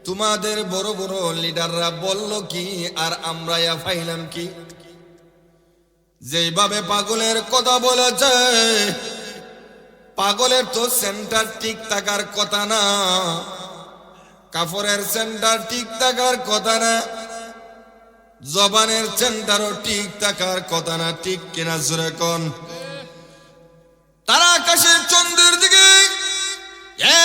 তোমাদের বড় বড় লিডাররা বলল কি আর আমরা ফাইলাম কি? যেভাবে পাগলের কথা বলেছে, পাগলের তো সেন্টার ঠিক থাকার কথা না, কাপড়ের সেন্টার ঠিক থাকার কথা না, জবানের সেন্টারও ঠিক থাকার কথা না, ঠিক কিনা জোরে কোন? তারা আকাশের চন্দ্রের দিকে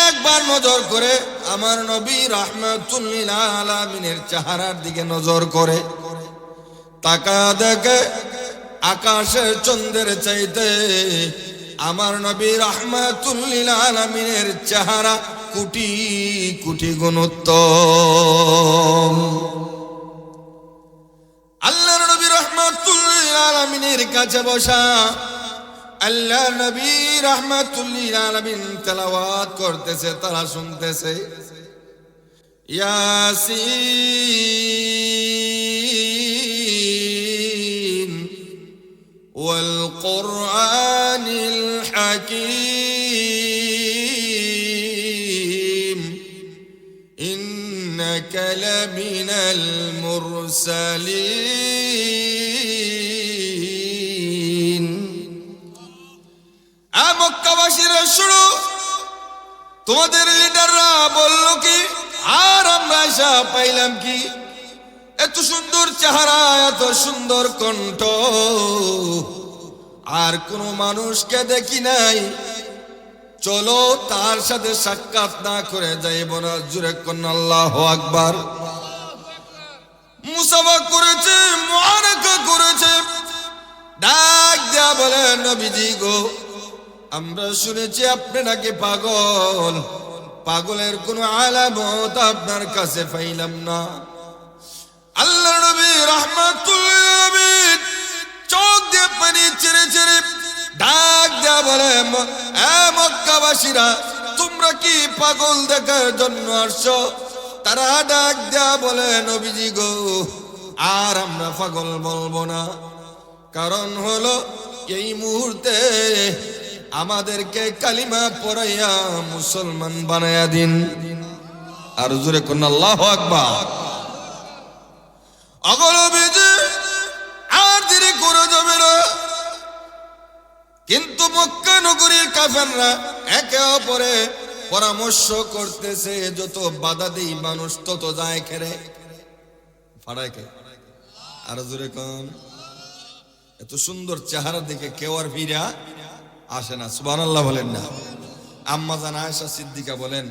একবার নজর করে আমার নবী রাহমাতুল লিল আলামিনের চেহারার দিকে নজর করে তাকা দেখে আকাশের চন্দ্রের চাইতে আমার নবী রাহমাতুল লিল আলামিনের চেহারা কোটি কোটি গুণ উত্তম। আল্লাহর নবী রাহমাতুল লিল আলামিনের কাছে বসা আল্লাহ নবী রাহমাতুল লিল আলামিন তেলাওয়াত করতেছে, তারা শুনতেছে। ইয়াসিন ওয়াল কুরআনিল হাকীম ইন্নাকা লামিনাল মুরসালিন। মক্কাবাসীরা শুনো, তোমাদের লিডাররা বলল কি আর আমরা আশা পাইলাম কি? এত সুন্দর চেহারা, এত সুন্দর কণ্ঠ, আর কোন মানুষকে দেখি নাই। চলো তার সাথে সাক্ষাৎ না করে যাইব না। জোরে কোন আল্লাহু আকবার। মুসাফা করেছে, মুআনাকা করেছে, ডাক দেয়া বলে, নবীজি গো, আমরা শুনেছি আপনি নাকি পাগল, পাগলের কোন আলামত আপনার কাছে পাইলাম না। আল্লাহর নবী রাহমাতুল লিল আলামিন চোখ দিয়ে পানি ছেড়ে ছেড়ে ডাক দেয়া বলে, মক্কাবাসীরা তোমরা কি পাগল দেখার জন্য আসছো? তারা ডাক দেয়া বলে, নবীজি গো, আর আমরা পাগল বলবো না, কারণ হলো এই মুহূর্তে আমাদেরকে কালিমা পড়াইয়া মুসলমান বানায়া দিন। আর জোরে কোন আল্লাহু আকবার। অগলবিজি আর দেরি করে যাবে না। কিন্তু মক্কা নগরীর কাফেররা একে অপরে পরামর্শ করতেছে, যত বাধা দেই মানুষ তত যায় খেরে ফাড়ায় কে। আরো জোরে কোন। এত সুন্দর চেহারা দেখে কেউ আর ফিরা আসে না, সুবহানাল্লাহ বলেন না। আম্মা জান আয়েশা সিদ্দিকা বলেন,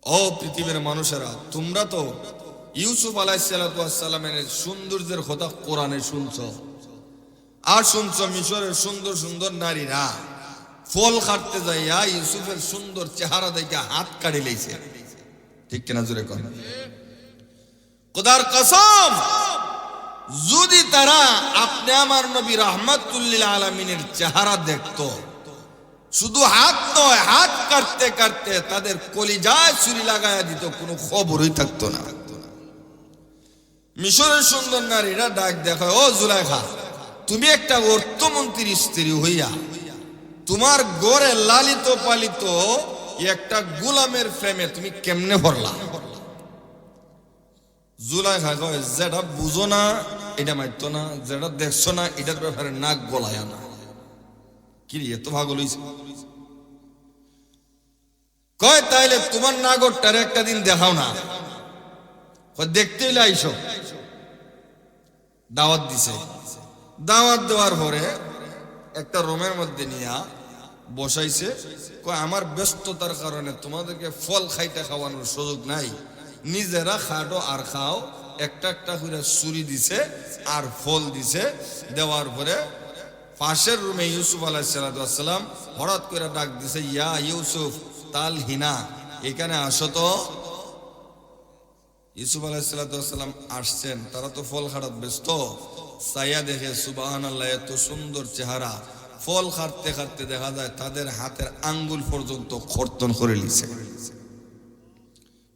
ও পৃথিবীর মানুষেরা, তোমরা তো ইউসুফ আলাইহিসসালামের সৌন্দর্যের কথা কোরআনে শুনছো, আর শুনছো মিশরের সুন্দর সুন্দর নারীরা ফল কাটতে যাইয়া ইউসুফের সুন্দর চেহারা দেখে হাত কাড়ি লইছে, ঠিক কিনা জোরে কোন। খোদার কসম, যদি তারা আপনি আমার নবী রাহমাতুল লিল আলামিনের চেহারা দেখতো, শুধু হাত নয়, হাত কাটতে কাটতে তাদের কলিজায় ছুরি লাগায়া দিত, কোনো খবরই থাকতো না। মিশরের সুন্দর নারীরা ডাক দেখায়, ও জুলাইখা, তুমি একটা অর্থমন্ত্রীর স্ত্রী হইয়া তোমার গড়ে লালিত পালিত একটা গোলামের প্রেমে তুমি কেমনে ভরলা? জুলাইখা কয়, যেটা বুঝো না এটা মাইতো না, যেটা দেখছো না এটার ব্যাপারে নাক গলায় না। কি রে, এত ভাগল হইছে? কয়, তাইলে তোমার নাগরটার একটা দিন দেখাও না। দেখতে আইসো। দাওয়াত দিছে। দাওয়াত দেওয়ার পরে একটা রুমের মধ্যে নিয়ে বসাইছে। কয়, আমার ব্যস্ততার কারণে তোমাদেরকে ফল খাইতে খাওয়ানোর সুযোগ নাই, নিজেরা খাটো আর খাও। একটা একটা করে ছুরি দিছে আর ফল দিছে। দেওয়ার পরে পাশের রুমে ইউসুফ আলাইহিসসালাম হঠাৎ করে ডাক দিছে, ইয়া ইউসুফ তাল হিনা, এখানে আসো তো। ইউসুফ আলাইহিসসালাম আসছেন, তারা তো ফল খাটাত ব্যস্ত। সাইয়া দেখে সুবহানাল্লাহ, এত সুন্দর চেহারা। ফল খাটতে খাটতে দেখা যায় তাদের হাতের আঙ্গুল পর্যন্ত কর্তন করে লিছে।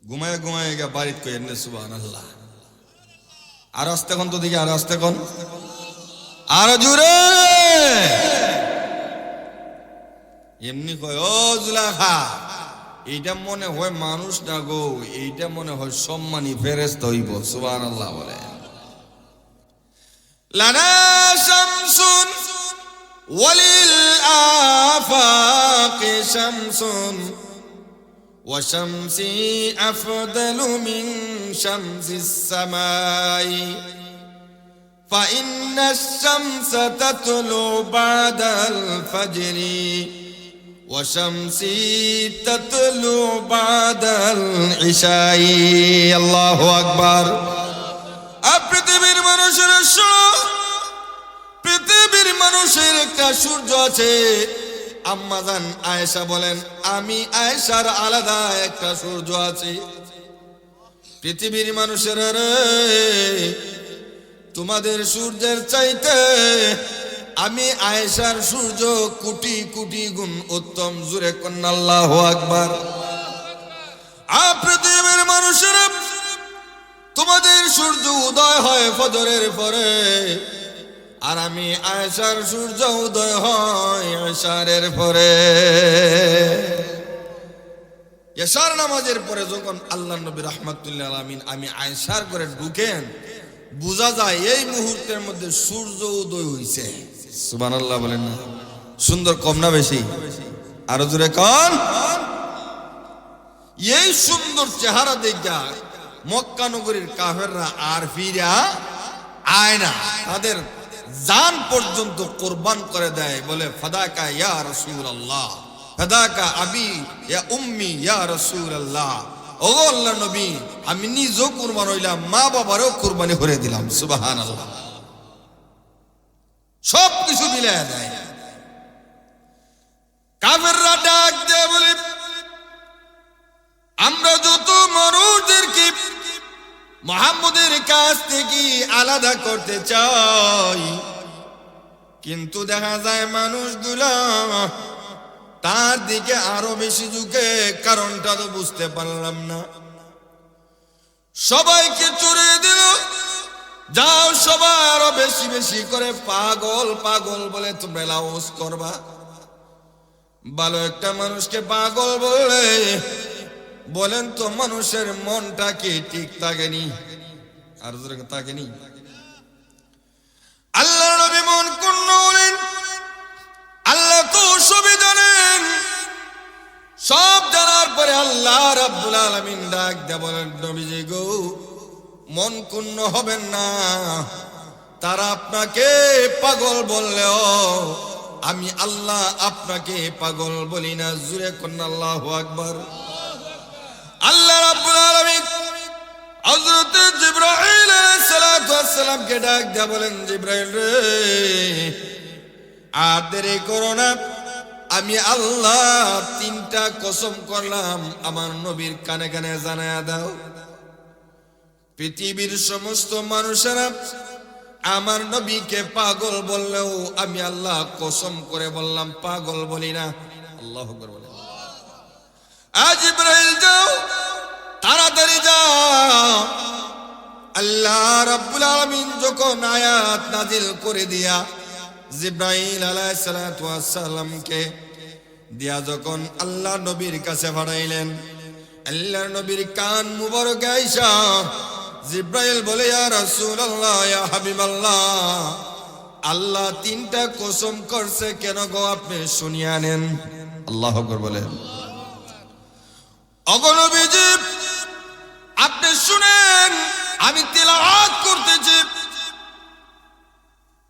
ঘুমায় ঘুমায় গিয়ে বাড়িতে কই এনে সুবহানাল্লাহ। আর আস্তে কোন তো দিকে, আর আস্তে কোন, আর জুড়ে এমনি কয়, ও জুলাইখা, এইটা মনে হয় মানুষ না গো, এইটা মনে হয় সম্মানী ফেরেশতা হইব। সুবহানাল্লাহ বলে। লানা শামসুন ওয়ালিল আফাকি শামসুন ওয়া শামসি আফদালু মিন শামসিস সামাই فإن الشمس تطلع بعد الفجر وشمسي تطلع بعد العشاء الله أكبر পৃথিবীর মানুষের পৃথিবীর মানুষের একটা সূর্য আছে। আম্মা জান আয়েশা বলেন, আমি আয়েশার আলাদা একটা সূর্য আছে। পৃথিবীর মানুষের রে, তোমাদের সূর্যের চাইতে আমি আয়েশার সূর্য কোটি কোটি গুণ উত্তম। জুরে কন্যা আল্লাহু আকবার। পৃথিবীর মানুষের, তোমাদের সূর্য উদয় হয় ফজরের পরে, আর আমি আয়েশার সূর্য উদয় হয় এশারের পরে। এশার নামাজের পরে যখন আল্লাহ নবী রাহমাতুল লিল আলামিন আমি আয়েশার ঘরে ঢুকেন, বোঝা যায় এই মুহূর্তের মধ্যে সূর্য উদয় হইছে। সুবহানাল্লাহ বলেন না? সুন্দর কম না বেশি? আরো জোরে কোন। এই সুন্দর চেহারা দেখা মক্কা নগরীর কাফেররা আর ফিরা আয় না, তাদের জান পর্যন্ত কোরবান করে দেয়। বলে, ফাদাকা ইয়া রাসূলুল্লাহ, ফাদাকা আবি ইয়া উম্মি ইয়া রাসূলুল্লাহ। ও আল্লাহ নবী, আমি নিজেও কুরবান হইলাম, মা বাবারও কুরবানি করে দিলাম। সুবহানাল্লাহ। সব কিছু মিলায়া দেয়। কাফেররা ডাক দেয়, বলে, আমরা যত মানুষদেরকে মুহাম্মদের কাছ থেকে আলাদা করতে চাই, কিন্তু দেখা যায় মানুষগুলা তার দিকে আরো বেশি ঝুঁকে। কারণটা তো বুঝতে পারলাম না। সবাইকে চড়ে দিল, যাও সবাই আরো বেশি বেশি করে পাগল পাগল বলে তোমরা লাউস করবা। ভালো একটা মানুষকে পাগল বলে, বলেন তো মানুষের মনটা কি ঠিক থাকেনি? আর থাকেনি? আল্লাহ নবী মন কোন বলেন, আল্লাহ তো সবই জানেন। সব জানার পরে আল্লাহ রাব্বুল আলামিন ডাক দিয়ে বলেন, নবীজি গো, মন ক্ষুণ্ণ হবেন না। তারা আপনাকে পাগল বললেও আমি আল্লাহ আপনাকে পাগল বলি না। জোরে কোন আল্লাহু আকবার। আল্লাহ রাব্বুল আলামিন হযরত জিবরাইল আলাইহিস সালাতু ওয়াস সালামকে ডাক দিয়ে বলেন, জিবরাইল রে, আর দেরি করো না। আমি আল্লাহ তিনটা কসম করলাম, আমার নবীর কানে কানে জানায়া দাও। পৃথিবীর সমস্ত মানুষেরা আমার নবীকে পাগল বললেও আমি আল্লাহ কসম করে বললাম পাগল বলি না। আল্লাহু আকবার বলেন। আজ ইব্রাহিম যাও, তাড়াতাড়ি যাও। আল্লাহ রাব্বুল আলামিন যখন আয়াত নাজিল করে দিয়া জিবরাইল আলাইহিস সালাতু ওয়াস সালামকে দিয়া যখন আল্লাহ নবীর কাছে পাঠাইলেন, আল্লাহর নবীর কান মুবারক আয়েশা জিবরাইল বলে, ইয়া রাসূলুল্লাহ, ইয়া হাবিবাল্লাহ, আল্লাহ তিনটা কসম করছে কেন গো, আপনি শুনিয়ে আনেন। আল্লাহু আকবার বলেন। ওগো নবীজি, আপনি শুনেন, আমি তিলাওয়াত করতেছি।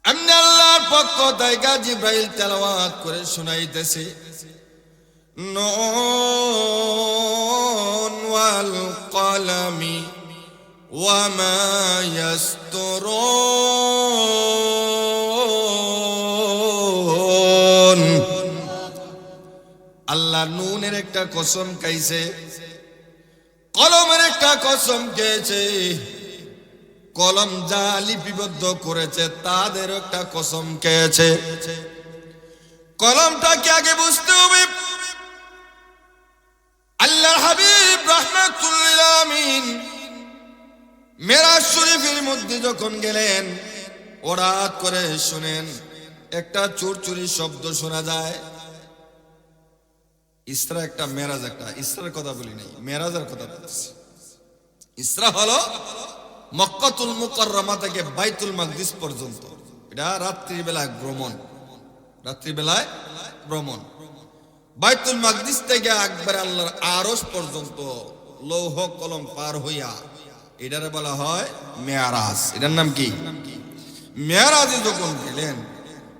এমনি আল্লাহর পক্ষ থেকে জিবরাইল তেলাওয়াত করে শুনাইতেছে, নুন ওয়াল কলামি ওয়া মা ইয়াসতুরুন। আল্লাহ নুনের একটা কসম খাইছে, কলমের একটা কসম খেয়েছে, কলম যা লিপিবদ্ধ করেছে তাদের একটা কসম খেয়েছে। কলমটাকে আগে বুঝতে হবে। আল্লাহর হাবিব রাহমাতুল লিল আলামিন মেরাজ শরীফের মধ্যে যখন গেলেন, ওরাত করে শুনেন একটা চুরচুরি শব্দ শোনা যায়। ইসরা একটা, মেরাজ একটা। ইসরার কথা বলি নাই, মেরাজের কথা বলছি। ইসরা হলো মক্কাতুল মুকাররমা থেকে বাইতুল মাকদিস পর্যন্ত, এটা রাত্রিবেলায় ভ্রমণ। রাত্রিবেলায় ভ্রমণ। বাইতুল মাকদিস থেকে একবার আল্লাহর আরশ পর্যন্ত লৌহ কলম পার হইয়া এটারে বলা হয় মেরাজ। এটার নাম কি? মেরাজে যখন গেলেন,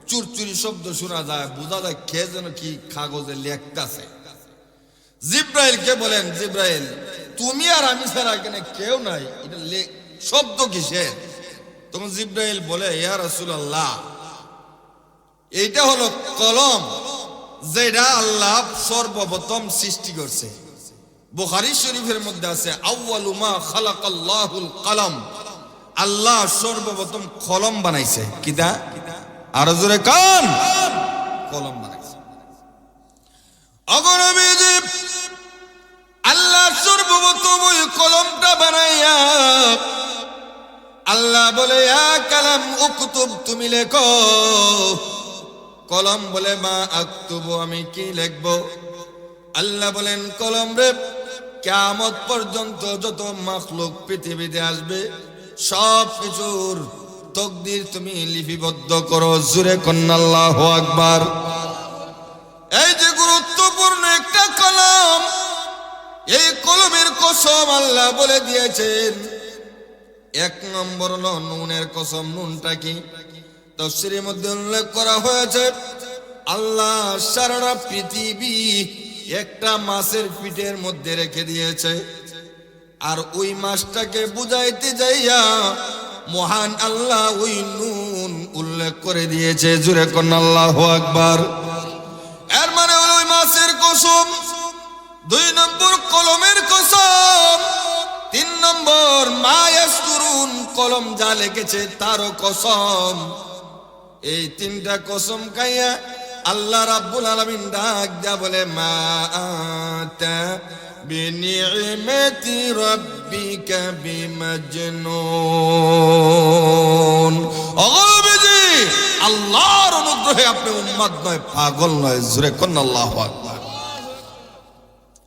চুরচুরি শব্দ শোনা যায়, বোঝা যায় কে যেন কি কাগজে লেখতেছে। জিবরাইলকে বলেন, জিবরাইল, তুমি আর আমি ছাড়া এখানে কেউ নাই, এটা শব্দ কিসের? তখন জিবরাইল বলে, ইয়া রাসূলুল্লাহ, এইটা হলো কলম, যেটা আল্লাহ সর্বপ্রথম সৃষ্টি করছে। বুখারী শরীফের মধ্যে আছে, আউয়ালু মা খালাকাল্লাহুল কলম, আল্লাহ সর্বপ্রথম কলম বানাইছে। কিটা? আরো জোরে কান, কলম বানাইছে। অগণবিজি আল্লাহ সর্বপ্রথম ওই কলমটা বানাইয়া আল্লাহ বলে, ইয়া কালাম উকতুব, তুমি লেখো। কলম বলে, মা আকতুবু, আমি কি লিখবো? আল্লাহ বলেন, কলম রে, কিয়ামত পর্যন্ত যত মাখলুক পৃথিবীতে আসবে সব কিছুর তকদির তুমি লিপিবদ্ধ করো। জোরে কোন আল্লাহু আকবার। এই যে গুরুত্বপূর্ণ একটা কলম, এই কলমের কসম আল্লাহ বলে দিয়েছেন। এক নম্বর হলো নুনের কসম। নুনটা কি? তাফসীরের মধ্যে উল্লেখ করা হয়েছে, আল্লাহ সারা পৃথিবী একটা মাছের পিঠের মধ্যে রেখে দিয়েছে। আর ওই মাছটাকে বুঝাইতে যাইয়া মহান আল্লাহ ওই নুন উল্লেখ করে দিয়েছে। জোরে কোন আল্লাহু আকবার। এর মানে হলো ওই মাছের কসম। দুই নম্বর কলমের কসম। তিন নম্বর মা ইয়াসতুরুন, কলম যা লিখেছে তারও কসম। এই তিনটা কসম খাইয়া আল্লাহ রাব্বুল আলামিন ডাক দেয়া বলে, মা আতা বিনি'মাতি রাব্বিকা বিমাজনুন। ওগোবিজি, আল্লাহর অনুগ্রহে আপনি উম্মত নয়, পাগল নয়। জোরে কোন আল্লাহু আকবার।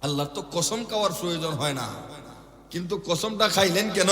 আল্লাহর তো কসম খাওয়ার প্রয়োজন হয় না, কিন্তু কসমটা খাইলেন কেন?